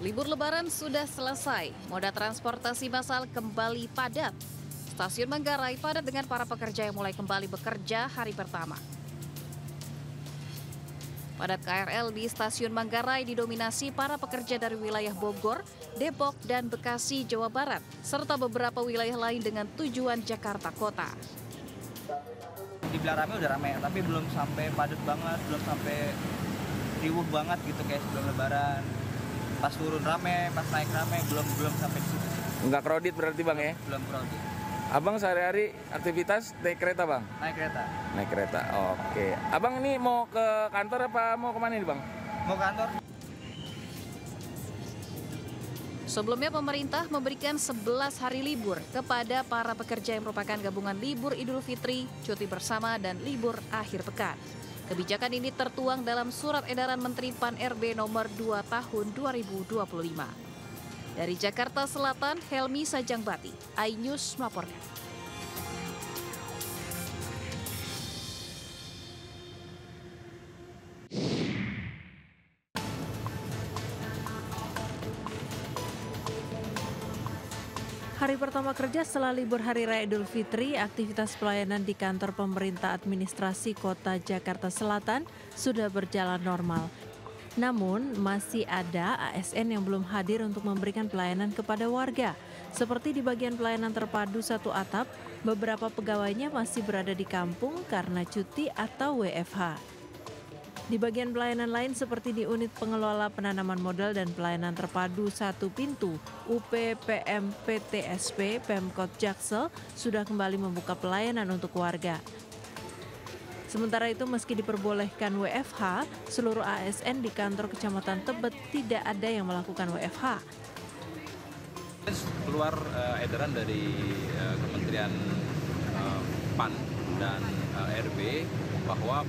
Libur Lebaran sudah selesai, moda transportasi massal kembali padat. Stasiun Manggarai padat dengan para pekerja yang mulai kembali bekerja hari pertama. Padat KRL di Stasiun Manggarai didominasi para pekerja dari wilayah Bogor, Depok, dan Bekasi, Jawa Barat, serta beberapa wilayah lain dengan tujuan Jakarta Kota. Dibilang rame udah rame, tapi belum sampai padat banget, belum sampai riuh banget gitu kayak sebelum Lebaran. Pas turun rame, pas naik rame, belum sampai di situ. Nggak crowded berarti Bang ya? Belum crowded. Abang sehari-hari aktivitas naik kereta Bang? Naik kereta. Naik kereta, oke. Abang ini mau ke kantor apa mau kemana nih Bang? Mau ke kantor. Sebelumnya pemerintah memberikan 11 hari libur kepada para pekerja yang merupakan gabungan libur Idul Fitri, cuti bersama, dan libur akhir pekan. Kebijakan ini tertuang dalam Surat Edaran Menteri Pan-RB nomor 2 tahun 2025. Dari Jakarta Selatan, Helmi Sajangbati, iNews melaporkan. Hari pertama kerja setelah libur Hari Raya Idul Fitri, aktivitas pelayanan di kantor pemerintah administrasi Kota Jakarta Selatan sudah berjalan normal. Namun, masih ada ASN yang belum hadir untuk memberikan pelayanan kepada warga. Seperti di bagian pelayanan terpadu satu atap, beberapa pegawainya masih berada di kampung karena cuti atau WFH. Di bagian pelayanan lain seperti di unit pengelola penanaman modal dan pelayanan terpadu satu pintu, UPPM PTSP Pemkot Jaksel sudah kembali membuka pelayanan untuk warga. Sementara itu meski diperbolehkan WFH, seluruh ASN di kantor Kecamatan Tebet tidak ada yang melakukan WFH. Keluar edaran dari Kementerian PAN dan RB bahwa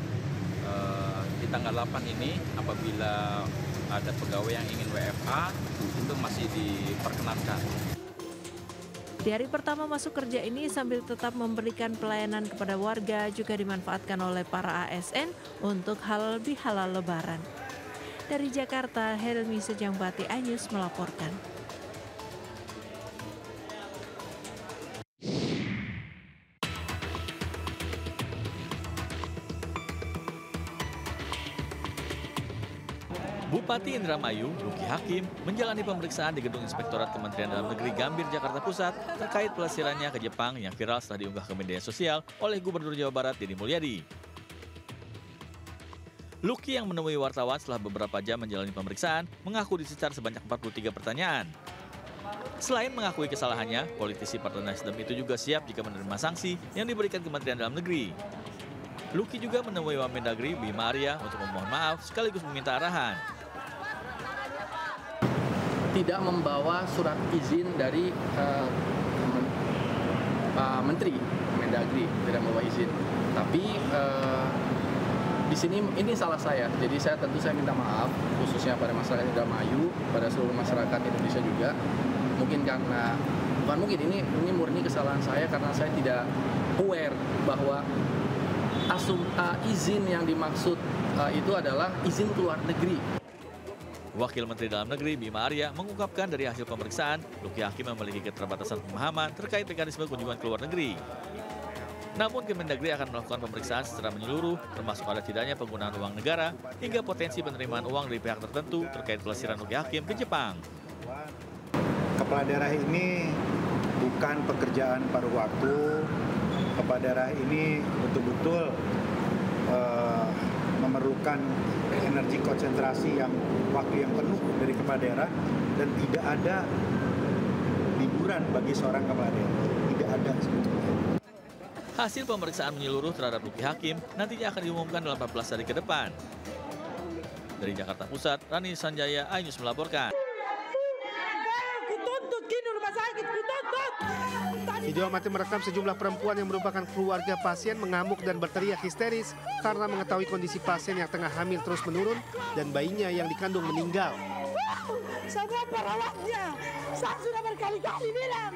di tanggal 8 ini apabila ada pegawai yang ingin WFH itu masih diperkenankan. Di hari pertama masuk kerja ini sambil tetap memberikan pelayanan kepada warga juga dimanfaatkan oleh para ASN untuk halal bihalal Lebaran. Dari Jakarta, Helmi Sajangbati, iNews melaporkan. Bupati Indramayu, Luki Hakim, menjalani pemeriksaan di Gedung Inspektorat Kementerian Dalam Negeri Gambir, Jakarta Pusat terkait pelesirannya ke Jepang yang viral setelah diunggah ke media sosial oleh Gubernur Jawa Barat Deddy Mulyadi. Luki yang menemui wartawan setelah beberapa jam menjalani pemeriksaan mengaku disecar sebanyak 43 pertanyaan. Selain mengakui kesalahannya, politisi Partai Nasdem itu juga siap jika menerima sanksi yang diberikan Kementerian Dalam Negeri. Luki juga menemui Wamendagri Bima Arya untuk memohon maaf sekaligus meminta arahan. Tidak membawa surat izin dari Menteri Mendagri, tidak membawa izin. Tapi di sini ini salah saya. Jadi saya minta maaf khususnya pada masyarakat Indramayu, pada seluruh masyarakat Indonesia juga. Mungkin karena bukan mungkin ini murni kesalahan saya karena saya tidak aware bahwa izin yang dimaksud itu adalah izin keluar negeri. Wakil Menteri Dalam Negeri Bima Arya mengungkapkan dari hasil pemeriksaan, Luki Hakim memiliki keterbatasan pemahaman terkait mekanisme kunjungan ke luar negeri. Namun Kemendagri akan melakukan pemeriksaan secara menyeluruh, termasuk ada tidaknya penggunaan uang negara hingga potensi penerimaan uang dari pihak tertentu terkait pelesiran Luki Hakim ke Jepang. Kepala daerah ini bukan pekerjaan paruh waktu. Kepala daerah ini betul-betul memerlukan energi konsentrasi yang waktu yang penuh dari kepala daerah dan tidak ada liburan bagi seorang kepala daerah. Tidak ada sebetulnya. Hasil pemeriksaan menyeluruh terhadap Luki Hakim nantinya akan diumumkan dalam 14 hari ke depan. Dari Jakarta Pusat, Rani Sanjaya, iNews melaporkan. Video amatir merekam sejumlah perempuan yang merupakan keluarga pasien mengamuk dan berteriak histeris karena mengetahui kondisi pasien yang tengah hamil terus menurun dan bayinya yang dikandung meninggal. Semua perawatnya, saya sudah berkali-kali bilang,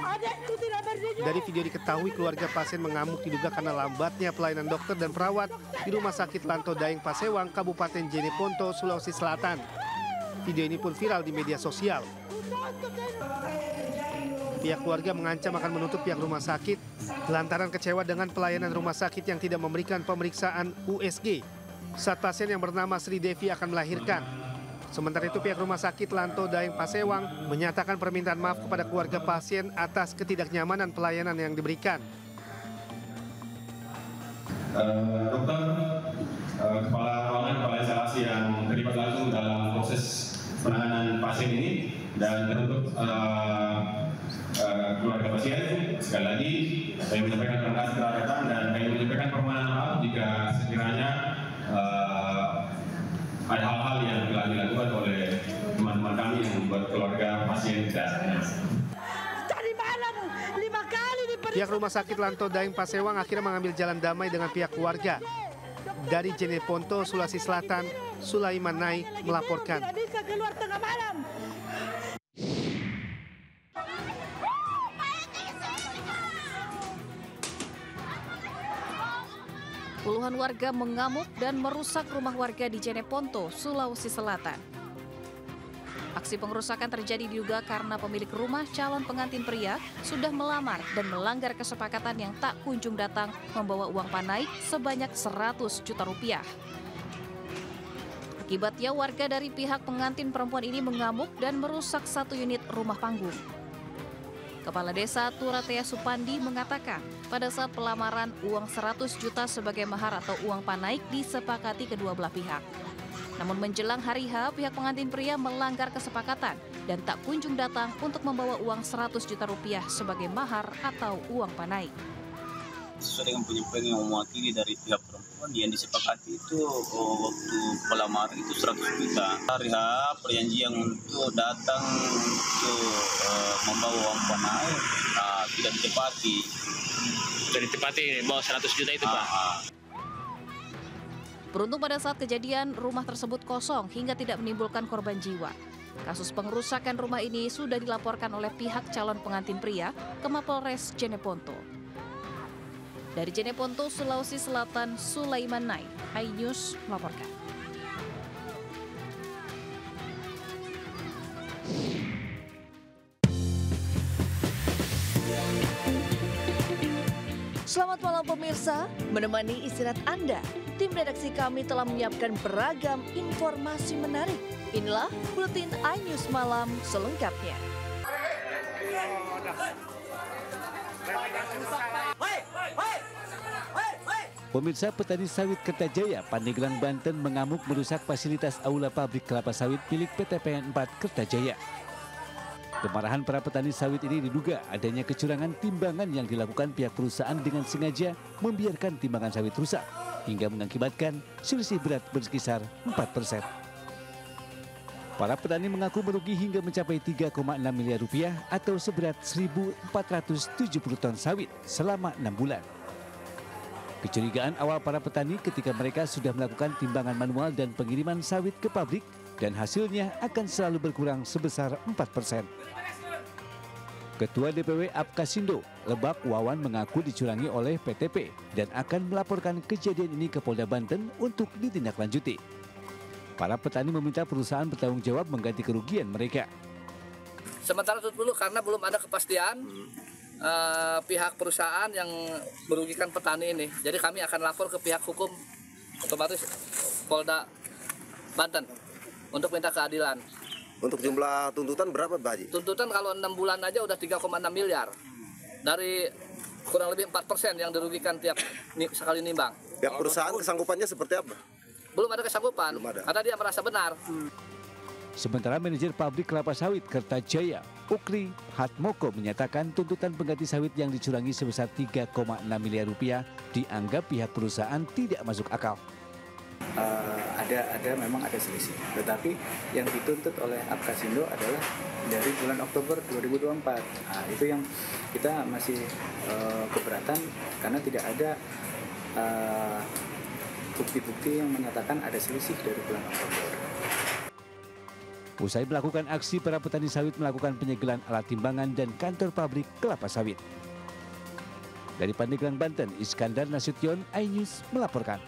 adikku tidak berdiri. Dari video diketahui keluarga pasien mengamuk diduga karena lambatnya pelayanan dokter dan perawat di Rumah Sakit Lanto Daeng Pasewang, Kabupaten Jeneponto, Sulawesi Selatan. Video ini pun viral di media sosial. Pihak keluarga mengancam akan menutup pihak rumah sakit lantaran kecewa dengan pelayanan rumah sakit yang tidak memberikan pemeriksaan USG saat pasien yang bernama Sri Devi akan melahirkan. Sementara itu pihak rumah sakit Lanto Daeng Pasewang menyatakan permintaan maaf kepada keluarga pasien atas ketidaknyamanan pelayanan yang diberikan. Dokter, kepala ruangan, kepala instalasi yang terlibat langsung dalam proses penanganan pasien ini, dan untuk keluarga pasien, sekali lagi saya menyampaikan terima kasih telah datang dan saya menyampaikan permohonan maaf jika sekiranya ada hal-hal yang telah dilakukan oleh teman-teman kami yang membuat keluarga pasien tidak nyaman. Tadi malam 5 kali diperiksa. Pihak rumah sakit Lanto Daeng Pasewang akhirnya mengambil jalan damai dengan pihak keluarga. Dari Jeneponto, Sulawesi Selatan, Sulaiman Nai melaporkan. Tidak bisa keluar tengah malam. Puluhan warga mengamuk dan merusak rumah warga di Jeneponto, Sulawesi Selatan. Aksi pengerusakan terjadi diduga karena pemilik rumah calon pengantin pria sudah melamar dan melanggar kesepakatan yang tak kunjung datang membawa uang panai sebanyak 100 juta rupiah. Akibatnya warga dari pihak pengantin perempuan ini mengamuk dan merusak satu unit rumah panggung. Kepala Desa Turatea Supandi mengatakan pada saat pelamaran uang 100 juta sebagai mahar atau uang panaik disepakati kedua belah pihak. Namun menjelang hari H, pihak pengantin pria melanggar kesepakatan dan tak kunjung datang untuk membawa uang 100 juta rupiah sebagai mahar atau uang panaik. Sesuai dengan penyampaian yang mewakili dari pihak perempuan yang disepakati itu waktu pelamaran itu 100 juta. Hari H perjanjian untuk datang untuk membawa uang panai tidak ditepati. Tidak ditepati bawa 100 juta itu Pak? Beruntung pada saat kejadian rumah tersebut kosong hingga tidak menimbulkan korban jiwa. Kasus pengerusakan rumah ini sudah dilaporkan oleh pihak calon pengantin pria ke Mapolres Jeneponto. Dari Jeneponto, Sulawesi Selatan, Sulaiman Nai, iNews melaporkan. Selamat malam pemirsa, menemani istirahat Anda, tim redaksi kami telah menyiapkan beragam informasi menarik. Inilah Buletin iNews Malam selengkapnya. Pemirsa, petani sawit Kertajaya, Pandeglang, Banten mengamuk merusak fasilitas aula pabrik kelapa sawit milik PT PN 4 Kertajaya. Kemarahan para petani sawit ini diduga adanya kecurangan timbangan yang dilakukan pihak perusahaan dengan sengaja membiarkan timbangan sawit rusak hingga mengakibatkan selisih berat berkisar 4%. Para petani mengaku merugi hingga mencapai 3,6 miliar rupiah atau seberat 1.470 ton sawit selama 6 bulan. Kecurigaan awal para petani ketika mereka sudah melakukan timbangan manual dan pengiriman sawit ke pabrik dan hasilnya akan selalu berkurang sebesar 4%. Ketua DPW Apkasindo, Lebak Wawan mengaku dicurangi oleh PTP dan akan melaporkan kejadian ini ke Polda Banten untuk ditindaklanjuti. Para petani meminta perusahaan bertanggung jawab mengganti kerugian mereka. Sementara itu dulu karena belum ada kepastian pihak perusahaan yang merugikan petani ini. Jadi kami akan lapor ke pihak hukum otomatis Polda Banten untuk minta keadilan. Untuk jumlah tuntutan berapa Pak Haji? Tuntutan kalau 6 bulan aja udah 3,6 miliar. Dari kurang lebih 4% yang dirugikan tiap sekali nimbang. Pihak perusahaan kesanggupannya seperti apa? Belum ada kesanggupan, karena dia merasa benar. Sementara manajer pabrik kelapa sawit Kertajaya, Ukri Hatmoko menyatakan tuntutan pengganti sawit yang dicurangi sebesar 3,6 miliar rupiah dianggap pihak perusahaan tidak masuk akal. Memang ada selisih, tetapi yang dituntut oleh Apkasindo adalah dari bulan Oktober 2024. Nah, itu yang kita masih keberatan karena tidak ada bukti-bukti yang menyatakan ada selisih dari bulan Oktober. Usai melakukan aksi, para petani sawit melakukan penyegelan alat timbangan dan kantor pabrik kelapa sawit. Dari Pandeglang, Banten, Iskandar Nasution, iNews melaporkan.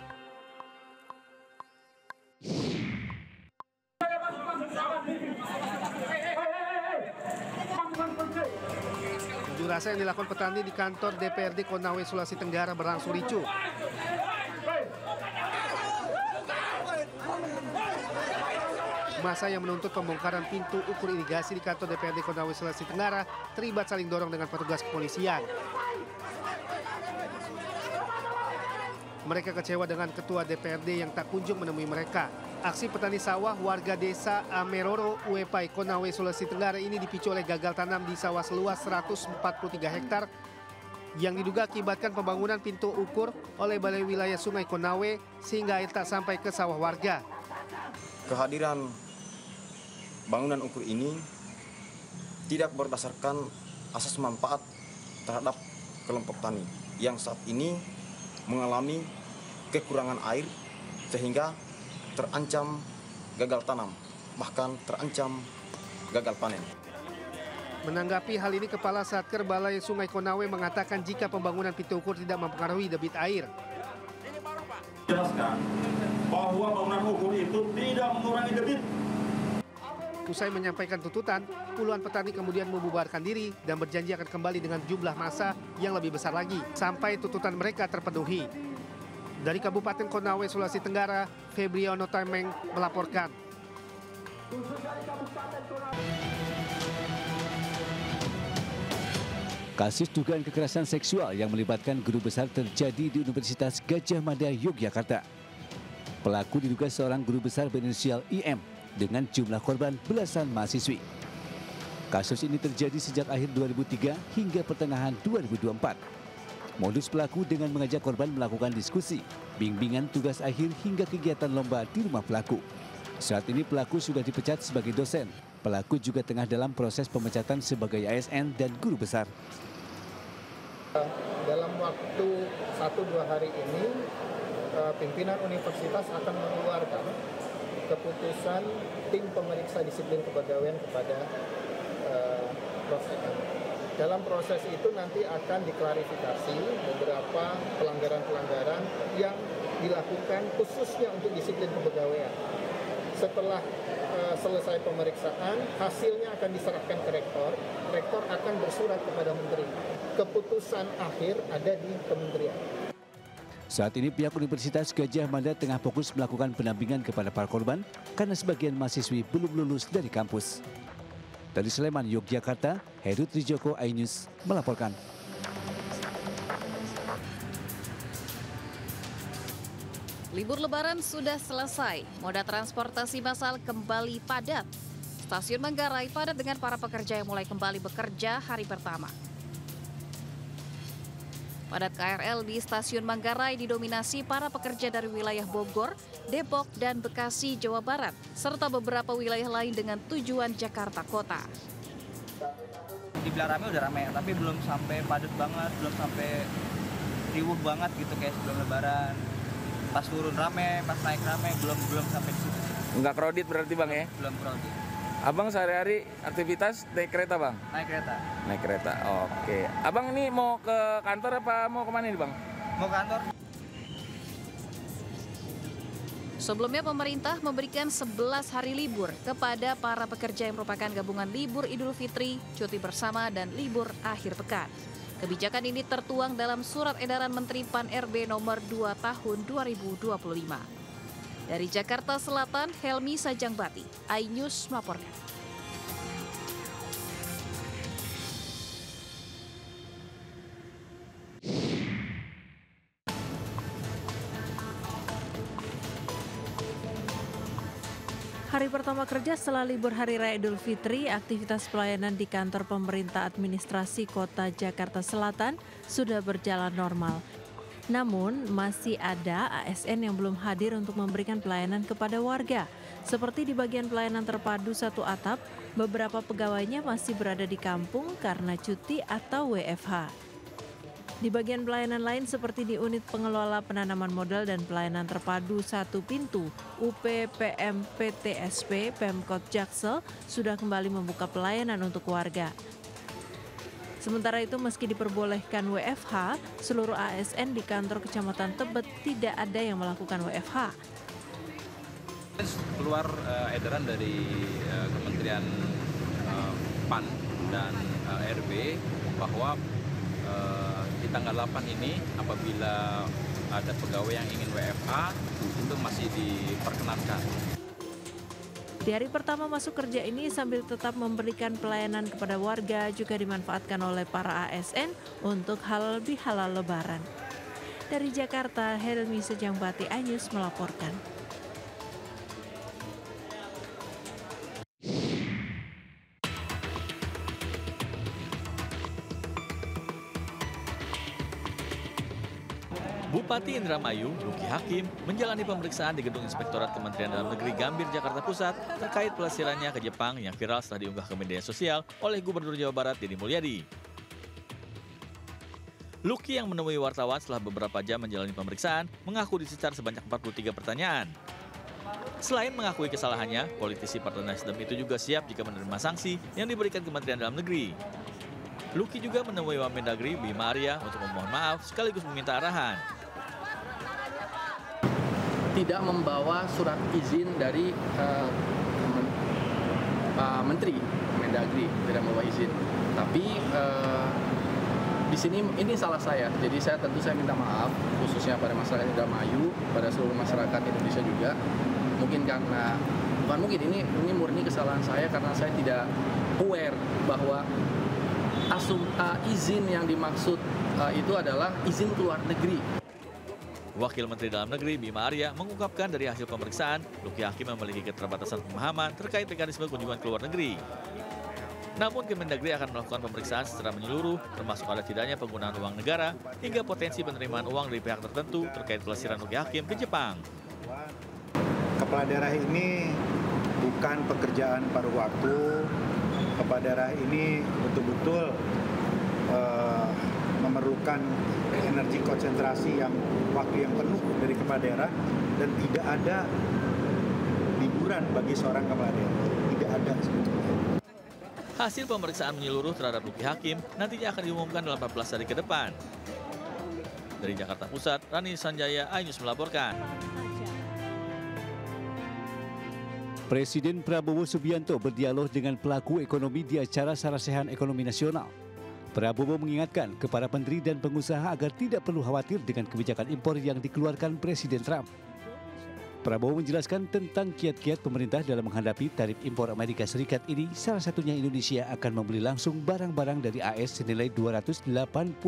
Unjuk rasa yang dilakukan petani di kantor DPRD Konawe, Sulawesi Tenggara berlangsung ricuh. Masa yang menuntut pembongkaran pintu ukur irigasi di kantor DPRD Konawe, Sulawesi Tenggara terlibat saling dorong dengan petugas kepolisian. Mereka kecewa dengan ketua DPRD yang tak kunjung menemui mereka. Aksi petani sawah warga desa Ameroro, Uepai, Konawe, Sulawesi Tenggara ini dipicu oleh gagal tanam di sawah seluas 143 hektar yang diduga akibatkan pembangunan pintu ukur oleh Balai Wilayah Sungai Konawe sehingga air tak sampai ke sawah warga. Kehadiran bangunan ukur ini tidak berdasarkan asas manfaat terhadap kelompok tani yang saat ini mengalami kekurangan air sehingga terancam gagal tanam, bahkan terancam gagal panen. Menanggapi hal ini, Kepala Satker Balai Sungai Konawe mengatakan jika pembangunan pintu ukur tidak mempengaruhi debit air. Jelaskan bahwa bangunan ukur itu tidak mengurangi debit. Usai menyampaikan tuntutan, puluhan petani kemudian membubarkan diri dan berjanji akan kembali dengan jumlah massa yang lebih besar lagi sampai tuntutan mereka terpenuhi. Dari Kabupaten Konawe, Sulawesi Tenggara, Febriano Tameng melaporkan. Kasus dugaan kekerasan seksual yang melibatkan guru besar terjadi di Universitas Gadjah Mada, Yogyakarta. Pelaku diduga seorang guru besar berinisial IM dengan jumlah korban belasan mahasiswi. Kasus ini terjadi sejak akhir 2003 hingga pertengahan 2024. Modus pelaku dengan mengajak korban melakukan diskusi, bimbingan tugas akhir hingga kegiatan lomba di rumah pelaku. Saat ini pelaku sudah dipecat sebagai dosen. Pelaku juga tengah dalam proses pemecatan sebagai ASN dan guru besar. Dalam waktu 1-2 hari ini, pimpinan universitas akan mengeluarkan keputusan tim pemeriksa disiplin kepegawaian kepada proses. Dalam proses itu nanti akan diklarifikasi beberapa pelanggaran-pelanggaran yang dilakukan khususnya untuk disiplin kepegawaian. Setelah selesai pemeriksaan, hasilnya akan diserahkan ke rektor. Rektor akan bersurat kepada menteri. Keputusan akhir ada di kementerian. Saat ini pihak Universitas Gadjah Mada tengah fokus melakukan pendampingan kepada para korban karena sebagian mahasiswi belum lulus dari kampus. Dari Sleman, Yogyakarta, Heru Trijoko, iNews melaporkan. Libur Lebaran sudah selesai, moda transportasi massal kembali padat. Stasiun Manggarai padat dengan para pekerja yang mulai kembali bekerja hari pertama. Padat KRL di Stasiun Manggarai didominasi para pekerja dari wilayah Bogor, Depok, dan Bekasi, Jawa Barat, serta beberapa wilayah lain dengan tujuan Jakarta Kota. Dibilang rame udah rame, tapi belum sampai padat banget, belum sampai riuh banget gitu kayak sebelum Lebaran. Pas turun rame, pas naik rame, belum sampai di situ. Enggak crowded berarti Bang ya? Belum crowded. Abang sehari-hari aktivitas naik kereta Bang? Naik kereta. Naik kereta, oke. Abang ini mau ke kantor apa mau kemana nih Bang? Mau ke kantor. Sebelumnya pemerintah memberikan 11 hari libur kepada para pekerja yang merupakan gabungan libur Idul Fitri, cuti bersama, dan libur akhir pekan. Kebijakan ini tertuang dalam Surat Edaran Menteri Pan-RB nomor 2 tahun 2025. Dari Jakarta Selatan, Helmi Sajangbati, iNews melaporkan. Hari pertama kerja setelah libur Hari Raya Idul Fitri, aktivitas pelayanan di kantor pemerintah administrasi Kota Jakarta Selatan sudah berjalan normal. Namun, masih ada ASN yang belum hadir untuk memberikan pelayanan kepada warga. Seperti di bagian pelayanan terpadu satu atap, beberapa pegawainya masih berada di kampung karena cuti atau WFH. Di bagian pelayanan lain seperti di unit pengelola penanaman modal dan pelayanan terpadu satu pintu, UPPM PTSP Pemkot Jaksel sudah kembali membuka pelayanan untuk warga. Sementara itu, meski diperbolehkan WFH, seluruh ASN di kantor Kecamatan Tebet tidak ada yang melakukan WFH. Keluar edaran dari Kementerian PAN dan RB bahwa di tanggal 8 ini apabila ada pegawai yang ingin WFH itu masih diperkenankan. Di hari pertama masuk kerja ini sambil tetap memberikan pelayanan kepada warga juga dimanfaatkan oleh para ASN untuk halal bihalal lebaran. Dari Jakarta, Helmi Sejangbati, iNews melaporkan. Bupati Indramayu, Luki Hakim, menjalani pemeriksaan di Gedung Inspektorat Kementerian Dalam Negeri Gambir, Jakarta Pusat terkait pelesirannya ke Jepang yang viral setelah diunggah ke media sosial oleh Gubernur Jawa Barat Deddy Mulyadi. Luki yang menemui wartawan setelah beberapa jam menjalani pemeriksaan mengaku disecar sebanyak 43 pertanyaan. Selain mengakui kesalahannya, politisi Partai Nasdem itu juga siap jika menerima sanksi yang diberikan Kementerian Dalam Negeri. Luki juga menemui Wamendagri Bima Arya untuk memohon maaf sekaligus meminta arahan. Tidak membawa surat izin dari Menteri Mendagri, tidak membawa izin. Tapi di sini ini salah saya. Jadi saya minta maaf khususnya pada masyarakat Indramayu, pada seluruh masyarakat Indonesia juga. Mungkin karena bukan mungkin ini murni kesalahan saya karena saya tidak aware bahwa izin yang dimaksud itu adalah izin keluar negeri. Wakil Menteri Dalam Negeri Bima Arya mengungkapkan dari hasil pemeriksaan, Luki Hakim memiliki keterbatasan pemahaman terkait mekanisme kunjungan ke luar negeri. Namun Kemendagri akan melakukan pemeriksaan secara menyeluruh, termasuk ada tidaknya penggunaan uang negara hingga potensi penerimaan uang dari pihak tertentu terkait pelesiran Luki Hakim ke Jepang. Kepala daerah ini bukan pekerjaan paruh waktu. Kepala daerah ini betul-betul memerlukan energi konsentrasi yang waktu yang penuh dari kepala daerah dan tidak ada liburan bagi seorang kepala daerah. Tidak ada sebetulnya. Hasil pemeriksaan menyeluruh terhadap Luki Hakim nantinya akan diumumkan dalam 14 hari ke depan. Dari Jakarta Pusat, Rani Sanjaya, iNews melaporkan. Presiden Prabowo Subianto berdialog dengan pelaku ekonomi di acara Sarasehan Ekonomi Nasional. Prabowo mengingatkan kepada menteri dan pengusaha agar tidak perlu khawatir dengan kebijakan impor yang dikeluarkan Presiden Trump. Prabowo menjelaskan tentang kiat-kiat pemerintah dalam menghadapi tarif impor Amerika Serikat ini, salah satunya Indonesia akan membeli langsung barang-barang dari AS senilai 285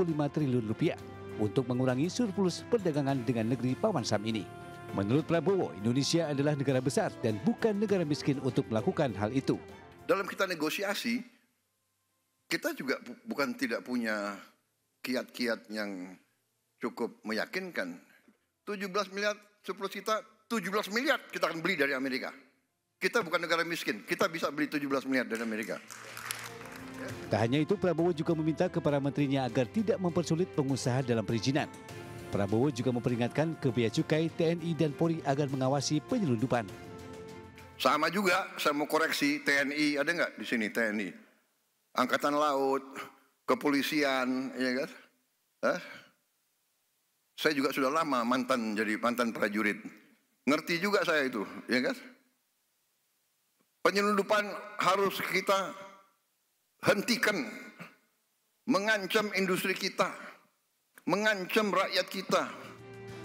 triliun rupiah untuk mengurangi surplus perdagangan dengan negeri Paman Sam ini. Menurut Prabowo, Indonesia adalah negara besar dan bukan negara miskin untuk melakukan hal itu. Dalam kita negosiasi, kita juga bukan tidak punya kiat-kiat yang cukup meyakinkan. 17 miliar surplus kita, 17 miliar kita akan beli dari Amerika. Kita bukan negara miskin, kita bisa beli 17 miliar dari Amerika. Tak hanya itu, Prabowo juga meminta kepada menterinya agar tidak mempersulit pengusaha dalam perizinan. Prabowo juga memperingatkan ke Bea Cukai, TNI, dan Polri agar mengawasi penyelundupan. Sama juga, saya mau koreksi, TNI, ada nggak di sini TNI? Angkatan Laut, Kepolisian, ya kan? Saya juga sudah lama mantan prajurit. Ngerti juga saya itu, ya kan? Penyelundupan harus kita hentikan, mengancam industri kita, mengancam rakyat kita.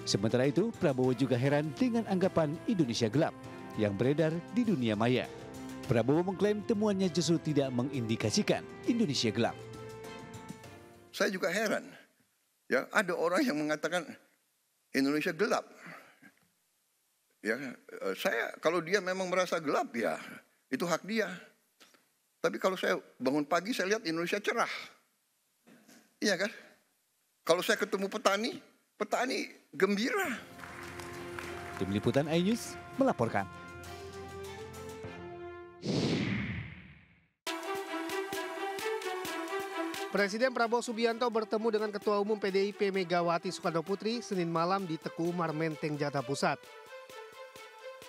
Sementara itu, Prabowo juga heran dengan anggapan Indonesia gelap yang beredar di dunia maya. Prabowo mengklaim temuannya justru tidak mengindikasikan Indonesia gelap. Saya juga heran, ya ada orang yang mengatakan Indonesia gelap. Ya, saya kalau dia memang merasa gelap ya itu hak dia. Tapi kalau saya bangun pagi saya lihat Indonesia cerah, iya kan? Kalau saya ketemu petani gembira. Tim Liputan iNews melaporkan. Presiden Prabowo Subianto bertemu dengan Ketua Umum PDIP Megawati Soekarnoputri Senin malam di Teku Umar, Menteng, Jakarta Pusat.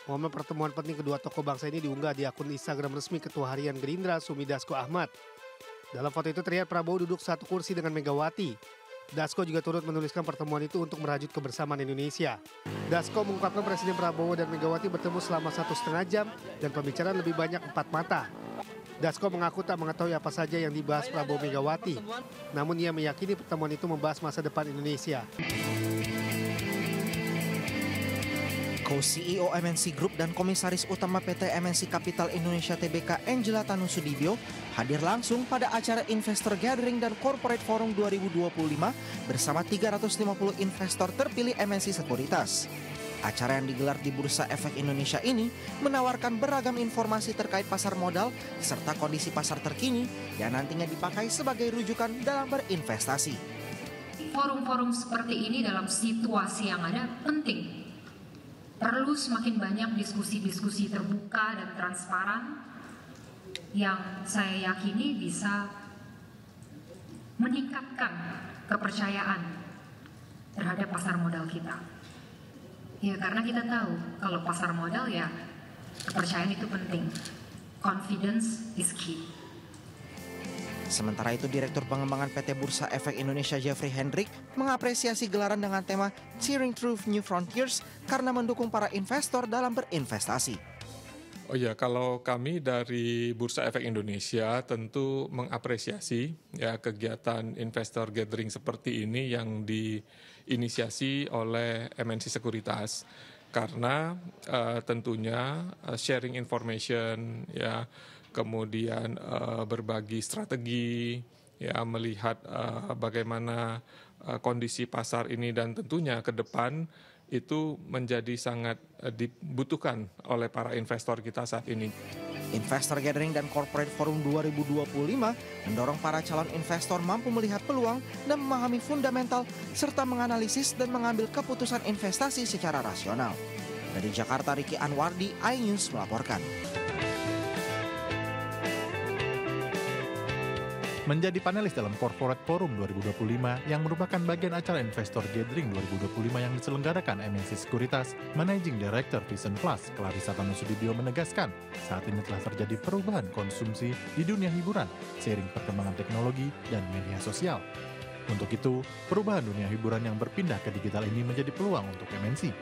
Momen pertemuan penting kedua tokoh bangsa ini diunggah di akun Instagram resmi Ketua Harian Gerindra Sumi Dasko Ahmad. Dalam foto itu terlihat Prabowo duduk satu kursi dengan Megawati. Dasko juga turut menuliskan pertemuan itu untuk merajut kebersamaan Indonesia. Dasko mengungkapkan Presiden Prabowo dan Megawati bertemu selama 1,5 jam dan pembicaraan lebih banyak 4 mata. Dasko mengaku tak mengetahui apa saja yang dibahas Prabowo Megawati. Namun ia meyakini pertemuan itu membahas masa depan Indonesia. Co-CEO MNC Group dan Komisaris Utama PT MNC Capital Indonesia Tbk Angela Tanusudibyo hadir langsung pada acara Investor Gathering dan Corporate Forum 2025 bersama 350 investor terpilih MNC Sekuritas. Acara yang digelar di Bursa Efek Indonesia ini menawarkan beragam informasi terkait pasar modal serta kondisi pasar terkini yang nantinya dipakai sebagai rujukan dalam berinvestasi. Forum-forum seperti ini dalam situasi yang ada penting. Perlu semakin banyak diskusi-diskusi terbuka dan transparan yang saya yakini bisa meningkatkan kepercayaan terhadap pasar modal kita. Ya, karena kita tahu kalau pasar modal ya kepercayaan itu penting. Confidence is key. Sementara itu, Direktur Pengembangan PT Bursa Efek Indonesia Jeffrey Hendrik mengapresiasi gelaran dengan tema Cheering Through New Frontiers karena mendukung para investor dalam berinvestasi. Oh ya, kalau kami dari Bursa Efek Indonesia tentu mengapresiasi ya kegiatan investor gathering seperti ini yang diinisiasi oleh MNC Sekuritas. Karena tentunya sharing information ya, kemudian berbagi strategi, ya melihat bagaimana kondisi pasar ini dan tentunya ke depan itu menjadi sangat dibutuhkan oleh para investor kita saat ini. Investor Gathering dan Corporate Forum 2025 mendorong para calon investor mampu melihat peluang dan memahami fundamental serta menganalisis dan mengambil keputusan investasi secara rasional. Dari Jakarta, Ricky Anwardi, iNews melaporkan. Menjadi panelis dalam Corporate Forum 2025 yang merupakan bagian acara Investor Gathering 2025 yang diselenggarakan MNC Sekuritas, Managing Director Vision Plus, Clarissa Tanusudibyo menegaskan saat ini telah terjadi perubahan konsumsi di dunia hiburan seiring perkembangan teknologi dan media sosial. Untuk itu, perubahan dunia hiburan yang berpindah ke digital ini menjadi peluang untuk MNC.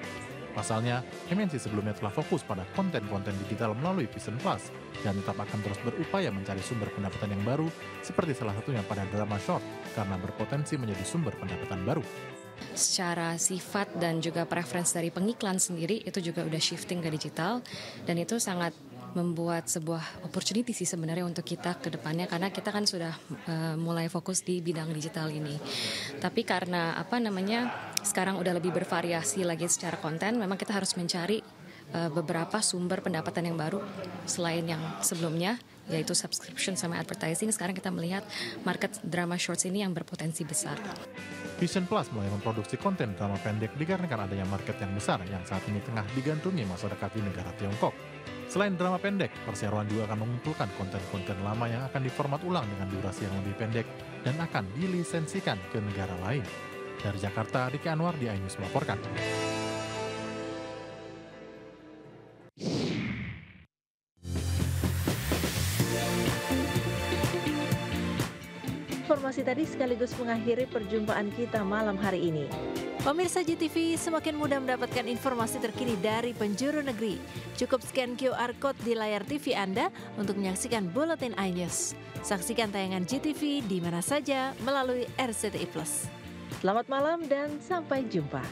Pasalnya, MNC sebelumnya telah fokus pada konten-konten digital melalui Vision Plus dan tetap akan terus berupaya mencari sumber pendapatan yang baru seperti salah satunya pada drama short karena berpotensi menjadi sumber pendapatan baru. Secara sifat dan juga preference dari pengiklan sendiri itu juga udah shifting ke digital dan itu sangat membuat sebuah opportunity sih sebenarnya untuk kita ke depannya karena kita kan sudah mulai fokus di bidang digital ini. Tapi karena sekarang udah lebih bervariasi lagi secara konten, memang kita harus mencari beberapa sumber pendapatan yang baru selain yang sebelumnya yaitu subscription sama advertising. Sekarang kita melihat market drama shorts ini yang berpotensi besar. Vision Plus mulai memproduksi konten drama pendek dikarenakan adanya market yang besar yang saat ini tengah digandrungi masyarakat di negara Tiongkok. Selain drama pendek, perseroan juga akan mengumpulkan konten-konten lama yang akan diformat ulang dengan durasi yang lebih pendek dan akan dilisensikan ke negara lain. Dari Jakarta, Ricky Anwar di iNews melaporkan. Informasi tadi sekaligus mengakhiri perjumpaan kita malam hari ini. Pemirsa GTV semakin mudah mendapatkan informasi terkini dari penjuru negeri. Cukup scan QR Code di layar TV Anda untuk menyaksikan Buletin iNews. Saksikan tayangan GTV di mana saja melalui RCTI+. Selamat malam dan sampai jumpa.